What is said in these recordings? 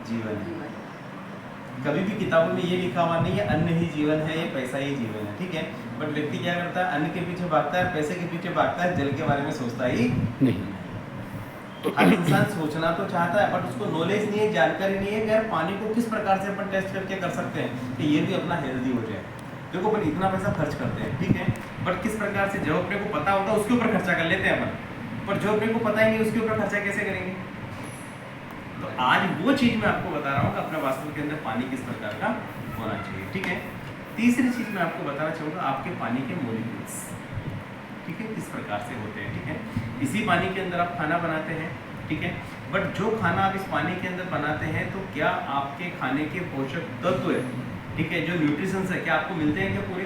जीवन है। कभी भी किताबों में ये लिखा हुआ नहीं है अन्न ही जीवन है, ये पैसा ही जीवन है, ठीक है। बट व्यक्ति क्या करता है, अन्न के पीछे भागता है, पैसे के पीछे भागता है, जल के बारे में सोचता ही नहीं। हर इंसान सोचना तो चाहता है बट उसको नॉलेज नहीं है, जानकारी नहीं है कि यार पानी को किस प्रकार से अपन टेस्ट करके कर सकते हैं कि ये भी अपना हेल्दी हो जाए। देखो अपन इतना पैसा खर्च करते हैं, ठीक है, बट किस प्रकार से जो अपने को पता होता है उसके ऊपर खर्चा कर लेते हैं अपन, पर जो अपने को पता ही नहीं उसके ऊपर खर्चा कैसे करेंगे। तो आज वो चीज़ मैं आपको बता रहा हूँ कि अपने वास्तु के अंदर पानी किस प्रकार का होना चाहिए, ठीक है। तीसरी चीज़ मैं आपको बताना चाहूँगा, आपके पानी के मॉलिक्यूल्स, ठीक है, किस प्रकार से होते हैं, ठीक है। इसी पानी के अंदर आप खाना बनाते हैं, ठीक है, बट जो खाना आप इस पानी के अंदर बनाते हैं तो क्या आपके खाने के पोषक तत्व है, ठीक है, जो न्यूट्रिशंस है, क्या आपको मिलते हैं क्या पूरे?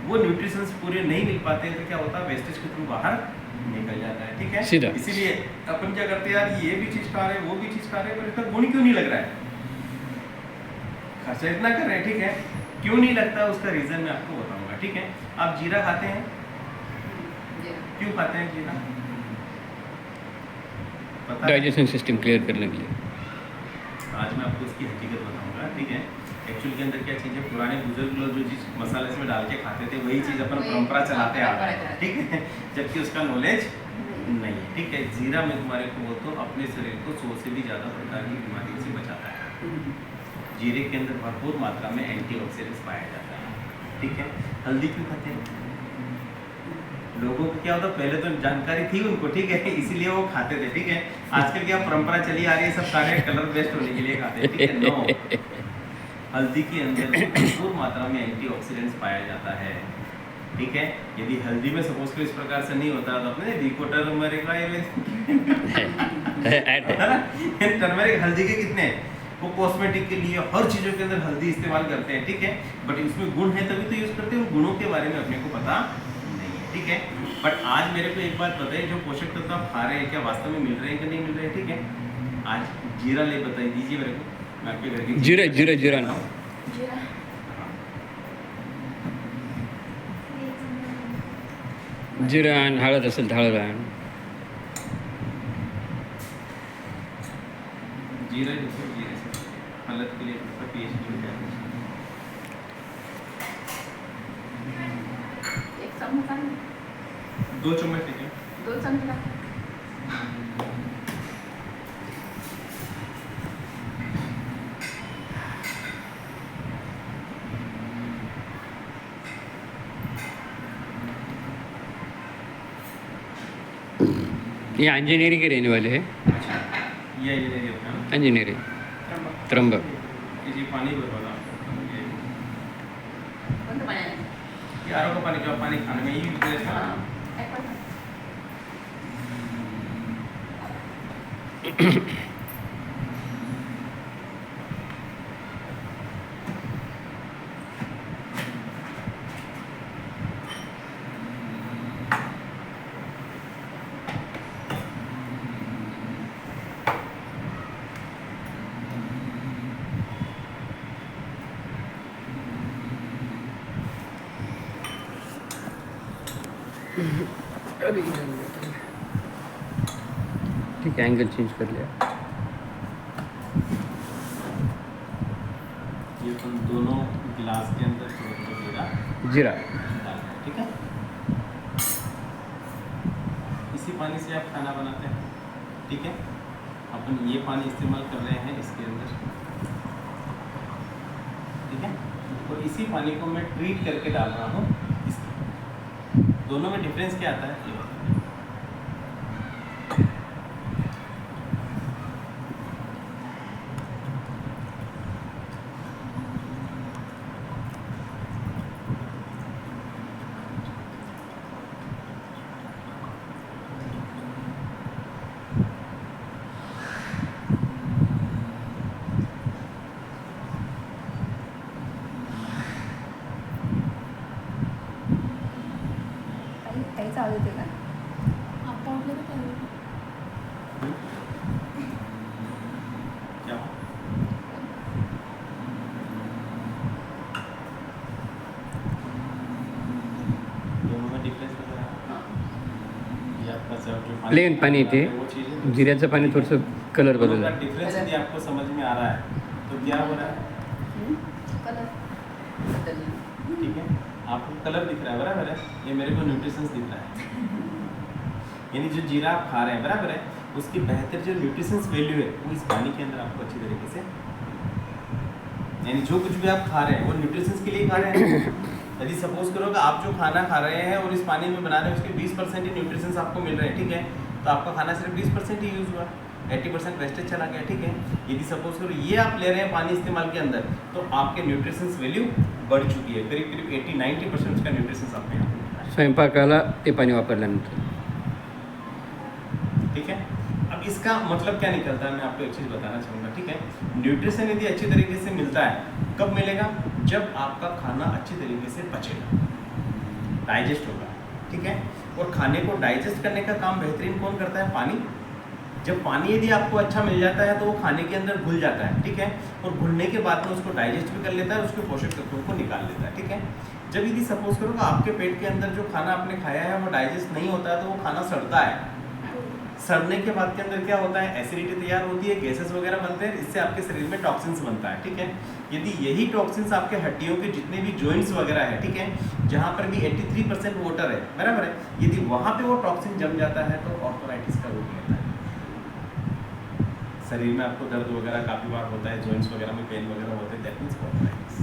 वो न्यूट्रिशंस पूरे नहीं मिल पाते हैं तो क्या होता है, वेस्टेज के थ्रू बाहर निकल जाता है, ठीक है। इसीलिए अपन क्या करते हैं, यार ये भी चीज़ खा रहे हैं, वो भी चीज़ खा रहे हैं, पर इसका गुण क्यों नहीं लग रहा है, खर्चा इतना कर रहे हैं, ठीक है, क्यों नहीं लगता, उसका रीज़न मैं आपको बताऊंगा, ठीक है। आप जीरा खाते हैं, क्यों खाते हैं जीरा? डाइजेशन सिस्टम क्लियर करने के लिए। आज मैं आपको इसकी हकीकत बताऊंगा, ठीक है। एक्चुअली के अंदर क्या चीज़ है, पुराने बुजुर्ग लोग जो चीज़ मसाले इसमें डाल के खाते थे वही चीज़ अपन परंपरा चलाते आ रहे हैं, ठीक है, जबकि उसका नॉलेज नहीं है, ठीक है। जीरा में तुम्हारे को बोलते हो अपने शरीर को 100 से भी ज़्यादा प्रकार की बीमारियों से बचाता है। जीरे के अंदर भरपूर मात्रा में एंटीऑक्सीडेंट्स पाया जाता है, ठीक है। हल्दी क्यों खाते हैं? लोगों को क्या होता, पहले तो जानकारी थी उनको, ठीक है, इसीलिए वो खाते थे, ठीक है। आजकल क्या परंपरा चली आ रही है, सब सारे कलर बेस्ट होने के लिए खाते हैं, ठीक है। नो, हल्दी के अंदर भरपूर मात्रा में एंटीऑक्सीडेंट्स पाया जाता है, ठीक है। यदि हल्दी में सपोज को इस प्रकार से नहीं होता तो अपने टर्मरिक टर्मरिक हल्दी के कितने, वो कॉस्मेटिक के लिए हर चीज़ों के अंदर हल्दी इस्तेमाल करते हैं, ठीक है, बट इसमें गुण है तभी तो यूज़ करते हैं, उन गुणों के बारे में अपने को पता नहीं है, ठीक है। बट आज मेरे को एक बात बताइए, जो पोषक तत्व आप खा रहे हैं क्या वास्तव में मिल रहे हैं कि नहीं मिल रहे हैं, ठीक है। आज जीरा ले बताइए दीजिए मेरे को, मैं आपके घर की जीरा जीरा जीरा जीरा आणि हळद असेल तर हळद आण. जीरा जैसे जीरे से हलद के लिए उसका पेस्ट जो है एक चम्मच 2 चम्मच लीजिए. 2 चमचा ये इंजीनियरिंग के रहने वाले हैं. अच्छा ये इंजीनियरिंग होता है ना. इंजीनियरिंग त्र्यंबक. ये पानी भरवाना कोणतं पाणी आहे? ये आरो का पानी जो आप पानी खाने में ही यूज करते हैं. ठीक है, एंगल चेंज कर लिया. ये तुम दोनों गिलास के अंदर थोड़ा जीरा डालना है, ठीक है. इसी पानी से आप खाना बनाते हैं, ठीक है. अपन ये पानी इस्तेमाल कर रहे हैं इसके अंदर, ठीक है. और इसी पानी को मैं ट्रीट करके डाल रहा हूँ. दोनों में डिफरेंस क्या आता है ये बताइए. काही चालू होते का? क्या दोनों में डिफरेंस बताया. ये आपका जो प्लेन पाणी येते. वो चीज़ है. जिऱ्याचं पाणी थोडंसं कलर दोनों बदला का डिफरेंस यदि आपको समझ में आ रहा है तो क्या हो रहा है, कलर बदलना। ठीक है, आपको कलर दिख रहा है बराबर है, ये मेरे को न्यूट्रिशंस दिख रहा है, यानी जो जीरा आप खा रहे हैं बराबर है, उसकी बेहतर जो न्यूट्रिशंस वैल्यू है वो इस पानी के अंदर आपको अच्छी तरीके से, यानी जो कुछ भी आप खा रहे हैं वो न्यूट्रिशंस के लिए खा रहे हैं। यदि सपोज करो कि आप जो खाना खा रहे हैं और इस पानी में बना रहे हैं उसके 20% ही न्यूट्रिशंस आपको मिल रहे हैं, ठीक है, तो आपका खाना सिर्फ 20% ही यूज़ हुआ, 80% वेस्टेज चला गया, ठीक है। यदि सपोज करो ये आप ले रहे हैं पानी इस्तेमाल के अंदर, तो आपके न्यूट्रिशंस वैल्यू बढ़ चुकी है, करीब करीब 80-90% उसका न्यूट्रिशंस आपको यहाँ पे मिल रहा है, स्वयंपाकाला ते पाणी वापरल्यानंतर ठीक है। अब इसका मतलब क्या निकलता है, मैं आपको एक चीज़ बताना चाहूँगा, ठीक है। न्यूट्रिशन यदि अच्छी तरीके से मिलता है कब मिलेगा, जब आपका खाना अच्छी तरीके से पचेगा, डाइजेस्ट होगा, ठीक है। और खाने को डाइजेस्ट करने का काम बेहतरीन कौन करता है, पानी। जब पानी यदि आपको अच्छा मिल जाता है तो वो खाने के अंदर घुल जाता है, ठीक है, और घुलने के बाद में उसको डाइजेस्ट भी कर लेता है, उसके पोषक तत्वों को निकाल लेता है, ठीक है। जब यदि सपोज करो कि आपके पेट के अंदर जो खाना आपने खाया है वो डाइजेस्ट नहीं होता है तो वो खाना सड़ता है, सड़ने के बाद के अंदर क्या होता है, एसिडिटी तैयार होती है, गैसेस वगैरह बनते हैं, इससे आपके शरीर में टॉक्सिन्स बनता है, ठीक है। यदि यही टॉक्सिन्स आपके हड्डियों के जितने भी जॉइंट्स वगैरह है, ठीक है, जहाँ पर भी 83% वाटर है बराबर है, यदि वहाँ पे वो टॉक्सिन जम जाता है तो ऑर्थराइटिस का रूप लेता है, शरीर में आपको दर्द वगैरह काफ़ी बार होता है, जॉइंट्स वगैरह में पेन वगैरह होते हैं, दैट मीन्स ऑर्थराइटिस।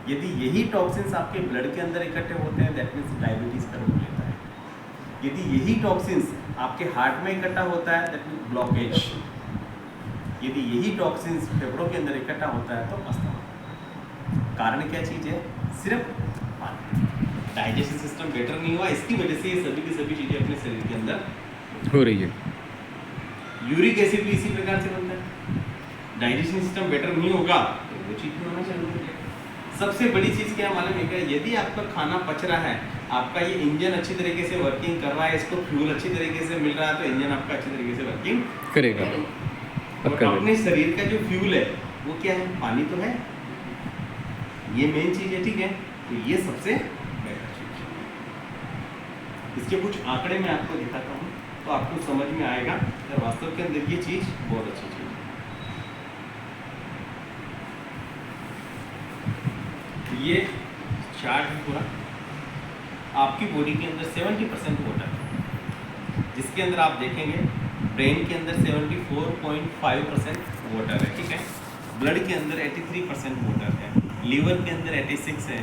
यदि यही टॉक्सिन्स आपके ब्लड के अंदर इकट्ठे होते हैं, दैट मीन्स डायबिटीज़ का रूप लेता है। यदि यही टॉक्सिन्स आपके हार्ट में इकट्ठा होता है, दैट मीन्स ब्लॉकेज। यदि यही टॉक्सिन्स फेफड़ों के अंदर इकट्ठा होता है तो अस्थमा। कारण क्या चीज़ है, सिर्फ पानी। डाइजेशन सिस्टम बेटर नहीं हुआ, इसकी वजह से ये सभी की सभी चीज़ें अपने शरीर के अंदर हो रही है। यूरिक एसिड भी इसी प्रकार से बनता है। डाइजेशन सिस्टम बेटर नहीं होगा तो वो चीज़ भी होना चाहिए। सबसे बड़ी चीज़ क्या मालूम है क्या, यदि आपका खाना पच रहा है, आपका ये इंजन अच्छी तरीके से वर्किंग कर रहा है, इसको फ्यूल अच्छी तरीके से मिल रहा है, तो इंजन आपका अच्छी तरीके से वर्किंग करेगा, और पक्का अपने शरीर का जो फ्यूल है वो क्या है, पानी तो है, ये मेन चीज़ है, ठीक है। तो ये सबसे बेटर चीज़ है। इसके कुछ आंकड़े मैं आपको दिखाता हूँ तो आपको समझ में आएगा कि वास्तव के अंदर ये चीज़ बहुत अच्छी चीज़ है। ये चार्ट है पूरा, आपकी बॉडी के अंदर 70% वाटर है, जिसके अंदर आप देखेंगे ब्रेन के अंदर 74.5% वाटर है, ठीक है। ब्लड के अंदर 83% वाटर है, लीवर के अंदर 86 है,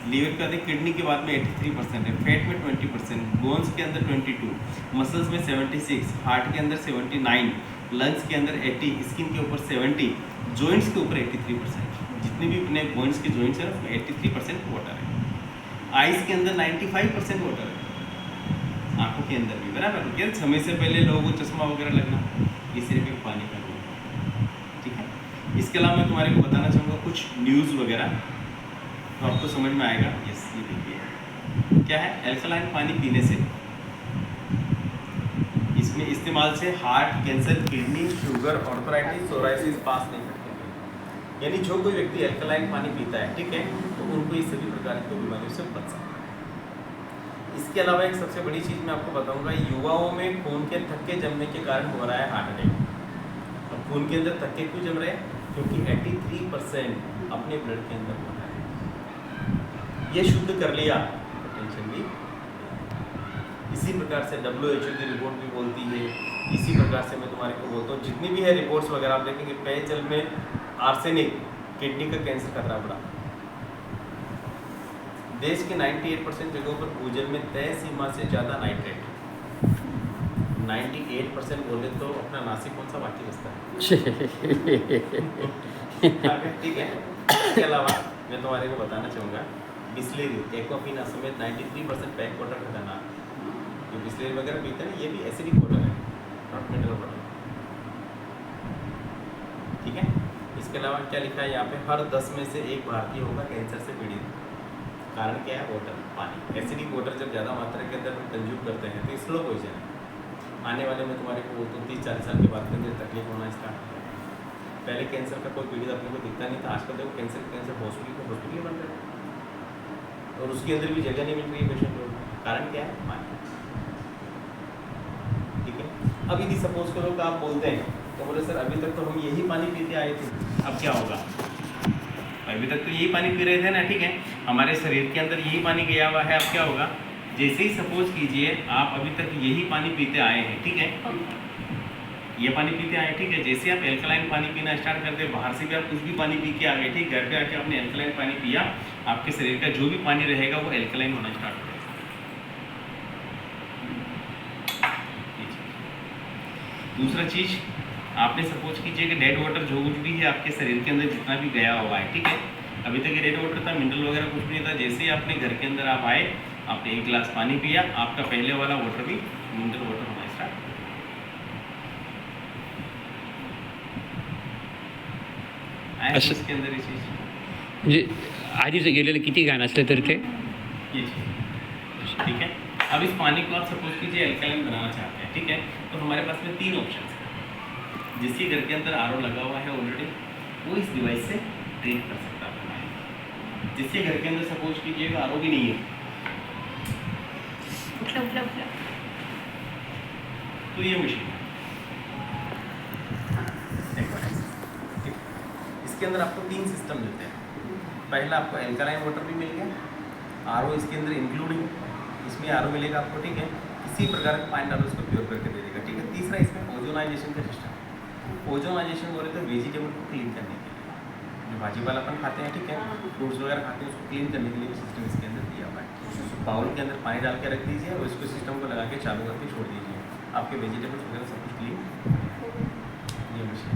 लीवर के अंदर किडनी के बाद में 83% है, फैट में 20%, बोन्स के अंदर 22, मसल्स में 76, हार्ट के अंदर 79, लंग्स के अंदर 80, स्किन के ऊपर 70, जॉइंट्स के ऊपर 83%। जितने भी अपने बोन्स के जॉइंट्स हैं उसमें 83% वाटर है। आइज़ के अंदर 95% वाटर है, आंखों के अंदर भी बराबर। क्या समय से पहले लोगों को चश्मा वगैरह लगना, ये सिर्फ एक पानी का गुण है, ठीक है। इसके अलावा मैं तुम्हारे को बताना चाहूँगा कुछ न्यूज़ वगैरह, तो आपको समझ में आएगा। यस, ये देखिए क्या है, एल्कलाइन पानी पीने से, इसमें इस्तेमाल से heart, cancer, kidney, sugar, arthritis, psoriasis pass नहीं करते। यानी जो कोई व्यक्ति एल्कलाइन पानी पीता है, ठीक है, तो उनको इस सभी प्रकार की बीमारियों से बच सकता है। इसके अलावा एक सबसे बड़ी चीज़ मैं आपको बताऊंगा, युवाओं में खून के थक्के जमने के कारण हो रहा है हार्ट अटैक। अब खून के अंदर थक्के क्यों जम रहे हैं, क्योंकि 83% अपने ब्लड के अंदर होता है। ये शुद्ध कर लिया तो टेंशन भी। इसी प्रकार से WHO की रिपोर्ट भी बोलती है, इसी प्रकार से मैं तुम्हारे को बोलता हूँ, जितनी भी है रिपोर्ट्स वगैरह आप देखेंगे, पेयजल में आर्सेनिक किडनी का कैंसर खतरा बढ़ा। देश के 98% जगहों पर भूजल में तय सीमा से ज़्यादा नाइट्रेट, 98% बोले तो अपना नासिक कौन सा बाकी बचता है। ठीक है। इसके अलावा मैं तुम्हारे को बताना चाहूँगा, बिस्लेरी, एक्वाफिना समेत 93% पैक वाटर खतरनाक। जो बिस्लेरी वगैरह पीते हैं ये भी एसिडिक वाटर है, नॉट मिनरल वाटर, ठीक है। इसके अलावा क्या लिखा है यहाँ पे, हर 10 में से एक भारतीय होगा कैंसर से पीड़ित। कारण क्या है, वाटर, पानी। एसिडिक वाटर जब ज़्यादा मात्रा के अंदर हम कंज्यूम करते हैं तो स्लो पॉइजन है। आने वाले में तुम्हारे को तो 30-40 साल के बाद के अंदर तकलीफ होना स्टार्ट होगा। पहले कैंसर का कोई पीड़ित अपने को दिखता नहीं था, आजकल देखो कैंसर हॉस्पिटल बन रहे हैं और उसके अंदर भी जगह नहीं मिल रही है पेशेंट लोग। कारण क्या है, पानी, ठीक है। अब यदि सपोज करो कि आप बोलते हैं तो बोले सर अभी तक तो हम यही पानी पीते आए थे, अब क्या होगा? अभी तक तो यही पानी पी रहे थे ना, ठीक है, हमारे शरीर के अंदर यही पानी गया हुआ है, अब क्या होगा? जैसे ही सपोज कीजिए आप अभी तक यही पानी पीते आए हैं, ठीक है, ये पानी पीते आए, ठीक है, जैसे आप एल्कलाइन पानी पीना स्टार्ट करते हैं, बाहर से भी आप कुछ भी पानी पी के आ गए, ठीक, घर पे आके आपने एल्कलाइन पानी पिया, आपके शरीर का जो भी पानी रहेगा वो एल्कलाइन होना स्टार्ट हो जाएगा। दूसरा चीज़, आपने सपोज कीजिए कि डेड वाटर जो कुछ भी है आपके शरीर के अंदर जितना भी गया हुआ है, ठीक है, अभी तक ये डेड वाटर था, मिनरल वगैरह कुछ भी नहीं था, जैसे ही आपने घर के अंदर आप आए, आपने 1 गिलास पानी पिया, आपका पहले वाला वाटर भी मिनरल वाटर होना स्टार्ट हो गया। अच्छा। इसके अंदर ये चीज़, म्हणजे आधीचे गेलेले किती घाण असले तरी ते ये चीज़, ठीक है। अब इस पानी को आप सपोज कीजिए एल्कलाइन बनाना चाहते हैं, ठीक है, तो हमारे पास में 3 ऑप्शन है। जिसके घर के अंदर आरओ लगा हुआ है ऑलरेडी, वो इस डिवाइस से ट्रीट कर सकता है पानी। जिसके घर के अंदर सपोज कीजिएगा आरओ भी नहीं है, तो ये मशीन है। इसके अंदर आपको 3 सिस्टम मिलते हैं। पहला आपको एल्कलाइन वाटर भी मिल गया, आरओ इसके अंदर इंक्लूडिंग, इसमें आरओ मिलेगा आपको, ठीक है, किसी प्रकार का पानी डालो उसको प्योर करके दे देगा, ठीक है। तीसरा इसमें ओजोनाइजेशन का सिस्टम। ओजोनाइजेशन बोले तो वेजिटेबल को क्लीन करने के लिए, जो भाजी वाला अपन खाते हैं, ठीक है, फ्रूट्स वगैरह खाते हैं, उसको क्लीन करने के लिए सिस्टम इसके अंदर दिया हुआ है। बाउल के अंदर पानी डाल के रख दीजिए और इसको सिस्टम को लगा के चालू करके छोड़ दीजिए, आपके वेजिटेबल्स वगैरह सब कुछ क्लीन। ये मशीन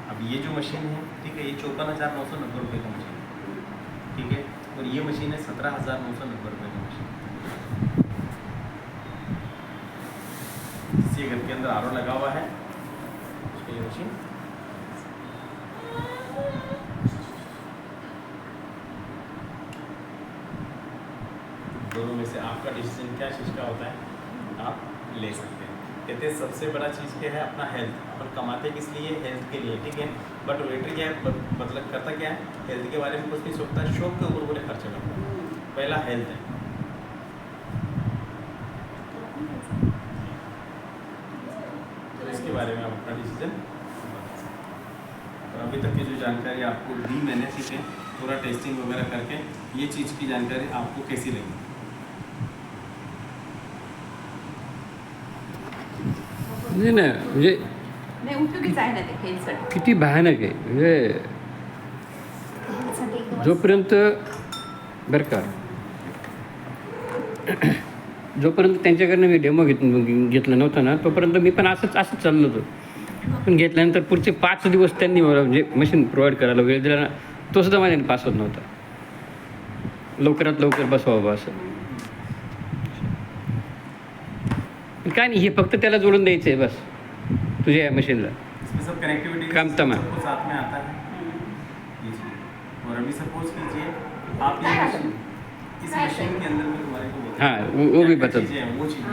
अब ये जो मशीन है, ठीक है, ये 54,990 रुपये का मशीन है, ठीक है, और ये मशीन है 17,990 रुपये की मशीन। इसी घर के अंदर आरओ लगा हुआ है, उसको ये मशीन दोनों में से आपका डिसीजन क्या चीज़ का होता है आप ले सकते हैं। कहते हैं सबसे बड़ा चीज़ क्या है, अपना हेल्थ। अपन कमाते किस लिए? हेल्थ के लिए, ठीक है, बट वेटर क्या है, मतलब करता क्या है, हेल्थ के बारे में कुछ नहीं सोचता, शौक के ऊपर बोले खर्चा करता है। पहला हेल्थ है, तो इसके बारे में आप अपना डिसीजन बता सकते हैं। और अभी तक की जो जानकारी आपको दी मैंने, ठीक है, पूरा टेस्टिंग वगैरह करके, ये चीज़ की जानकारी आपको कैसी लगी? म्हणजे ना, म्हणजे नाही उपयोगीच आहे ना ते हेल्थसाठी. किती भयानक आहे. म्हणजे हेल्थसाठी एकदम जोपर्यंत बरं का, जोपर्यंत त्यांच्याकडनं मी डेमो घेतलं नव्हतं ना, तोपर्यंत मी पण असंच चाललो होतो. पण घेतल्यानंतर पुढचे 5 दिवस त्यांनी मला म्हणजे मशीन प्रोव्हाइड करायला वेळ दिला ना, तो सुद्धा माझ्याने पास होत नव्हता. लवकरात लवकर बसवावं असं. काय नाही, हे फक्त त्याला जोडून द्यायचं आहे बस, तुझ्या या मशीनला. इसमें सब कनेक्टिविटी काम तमाम सबको साथ में आता है। ये चीज़। और अभी सपोज कीजिए आप ये मशीन, इस मशीन के अंदर में तुम्हारे को बता- हाँ, वो भी क्या-क्या बता दो। चीज़ें हैं, वो चीज़ें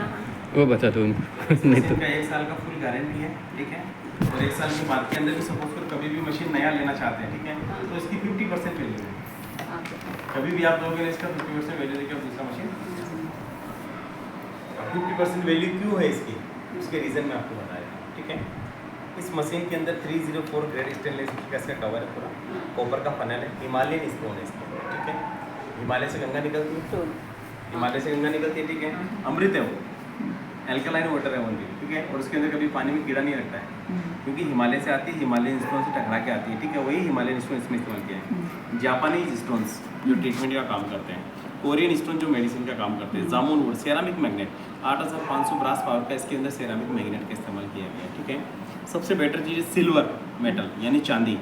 वो बता दो उनको. नहीं तो मशीन का 1 साल का फुल गारंटी है, ठीक है, और 1 साल के बाद के अंदर भी सपोज कर कभी भी मशीन नया लेना चाहते हैं, ठीक है, तो इसकी 50% वैल्यू है। कभी भी आप लोगों ने इसका 50% वैल्यू देकर दूसरा मशीन, 50% वैल्यू क्यों है इसकी, उसके रीज़न मैं आपको बता रहा हूँ, ठीक है। इस मशीन के अंदर 304 ग्रेड स्टेनलेस का इसका कवर है, पूरा कॉपर का फनल है, हिमालयन स्टोन है इसके अंदर, ठीक है, हिमालय से गंगा निकलती है, हिमालय से गंगा निकलती है, ठीक है, अमृत है वो, एल्कलाइन वाटर है ओनली, ठीक है, और उसके अंदर कभी पानी में कीड़ा नहीं लगता है, क्योंकि हिमालय से आती है, हिमालयन स्टोन से टकरा के आती है, ठीक है, वही हिमालयन स्टोन इसमें इस्तेमाल किया है। जापानीज स्टोन्स जो ट्रीटमेंट का काम करते हैं, कोरियन स्टोन जो मेडिसिन का काम करते हैं, jamun wood, ceramic magnet, 8500 brass power का इसके अंदर सेरामिक मैग्नेट का इस्तेमाल किया गया है, ठीक है। सबसे बेटर चीज़ है सिल्वर मेटल यानी चांदी,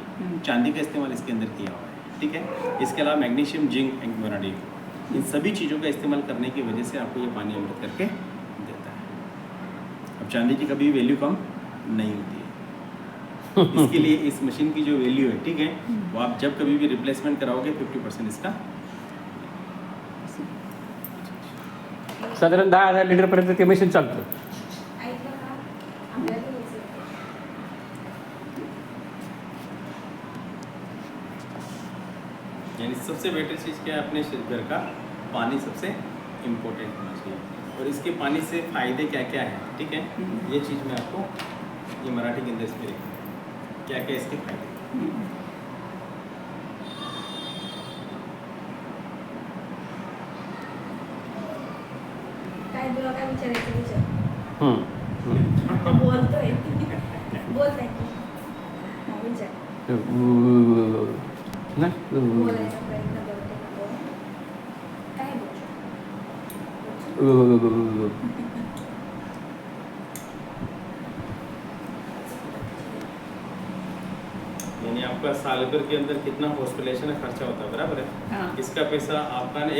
चांदी का इस्तेमाल इसके अंदर किया हुआ है, ठीक है। इसके अलावा मैग्नीशियम, जिंक, वैनेडियम, इन सभी चीज़ों का इस्तेमाल करने की वजह से आपको ये पानी अमृत करके देता है। अब चांदी की कभी वैल्यू कम नहीं होती है, इसके लिए इस मशीन की जो वैल्यू है, ठीक है, वो आप जब कभी भी रिप्लेसमेंट कराओगे 50% इसका साधारण 10,000 लिटरपर्यंत ते मशीन चालतं. ऐकलं का? आपल्याला यायचं. यानी सबसे बेटर चीज़ क्या है, अपने घर का पानी सबसे इम्पोर्टेंट होना चाहिए। और इसके पानी से फ़ायदे क्या क्या हैं, ठीक है, ये चीज़ मैं आपको ये मराठी के अंदर इसमें लिखूँ क्या क्या इसके फायदे। काय तुला काय विचारायचं विचार. हं, हं. बोलतोय बोलताय की हा, विचार. ना बोलायचा प्रयत्न करतो आपण. काय बोलू? यानी आपका साल भर के अंदर कितना हॉस्पिटलेशन का खर्चा होता है, बराबर है। हाँ। इसका पैसा आपका ना